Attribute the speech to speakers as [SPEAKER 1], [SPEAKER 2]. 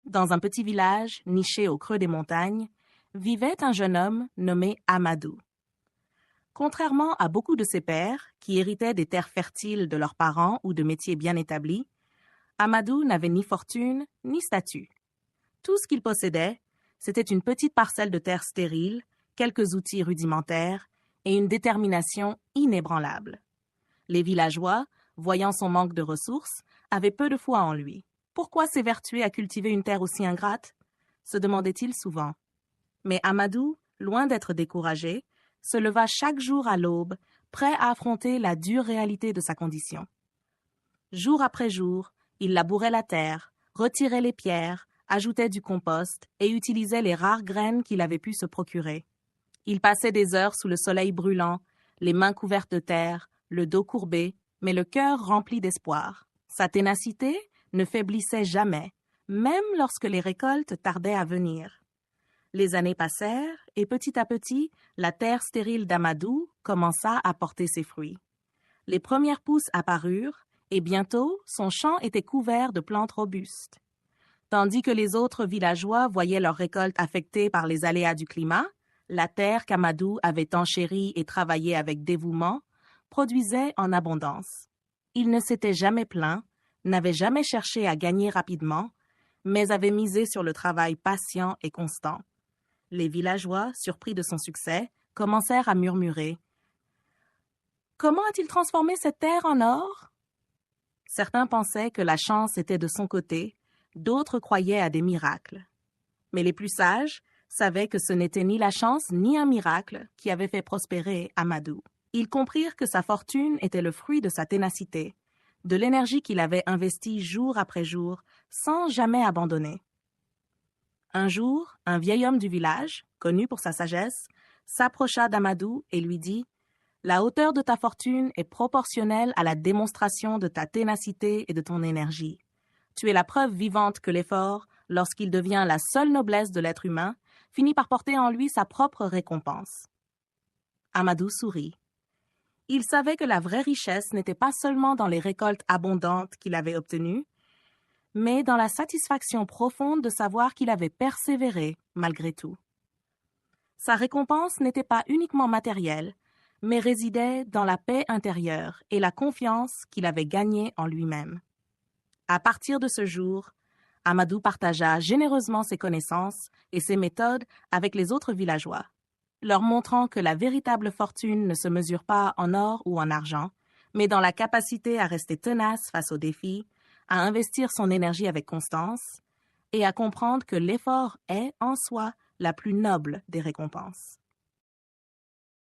[SPEAKER 1] dans un petit village niché au creux des montagnes, vivait un jeune homme nommé Amadou. Contrairement à beaucoup de ses pairs, qui héritaient des terres fertiles de leurs parents ou de métiers bien établis, Amadou n'avait ni fortune ni statut. Tout ce qu'il possédait, c'était une petite parcelle de terre stérile, quelques outils rudimentaires et une détermination inébranlable. Les villageois, voyant son manque de ressources, avaient peu de foi en lui. Pourquoi s'évertuer à cultiver une terre aussi ingrate? Se demandait-il souvent. Mais Amadou, loin d'être découragé, se leva chaque jour à l'aube, prêt à affronter la dure réalité de sa condition. Jour après jour, il labourait la terre, retirait les pierres, ajoutait du compost et utilisait les rares graines qu'il avait pu se procurer. Il passait des heures sous le soleil brûlant, les mains couvertes de terre, le dos courbé, mais le cœur rempli d'espoir. Sa ténacité ne faiblissait jamais, même lorsque les récoltes tardaient à venir. Les années passèrent et petit à petit, la terre stérile d'Amadou commença à porter ses fruits. Les premières pousses apparurent et bientôt son champ était couvert de plantes robustes. Tandis que les autres villageois voyaient leurs récoltes affectées par les aléas du climat, la terre qu'Amadou avait enchérie et travaillée avec dévouement produisait en abondance. Il ne s'était jamais plaint, n'avait jamais cherché à gagner rapidement, mais avait misé sur le travail patient et constant. Les villageois, surpris de son succès, commencèrent à murmurer. « Comment a-t-il transformé cette terre en or ?» Certains pensaient que la chance était de son côté, d'autres croyaient à des miracles. Mais les plus sages savaient que ce n'était ni la chance ni un miracle qui avait fait prospérer Amadou. Ils comprirent que sa fortune était le fruit de sa ténacité, de l'énergie qu'il avait investie jour après jour, sans jamais abandonner. Un jour, un vieil homme du village, connu pour sa sagesse, s'approcha d'Amadou et lui dit « La hauteur de ta fortune est proportionnelle à la démonstration de ta ténacité et de ton énergie. Tu es la preuve vivante que l'effort, lorsqu'il devient la seule noblesse de l'être humain, finit par porter en lui sa propre récompense. » Amadou sourit. Il savait que la vraie richesse n'était pas seulement dans les récoltes abondantes qu'il avait obtenues, mais dans la satisfaction profonde de savoir qu'il avait persévéré malgré tout. Sa récompense n'était pas uniquement matérielle, mais résidait dans la paix intérieure et la confiance qu'il avait gagnée en lui-même. À partir de ce jour, Amadou partagea généreusement ses connaissances et ses méthodes avec les autres villageois, leur montrant que la véritable fortune ne se mesure pas en or ou en argent, mais dans la capacité à rester tenace face aux défis, à investir son énergie avec constance et à comprendre que l'effort est, en soi, la plus noble des récompenses.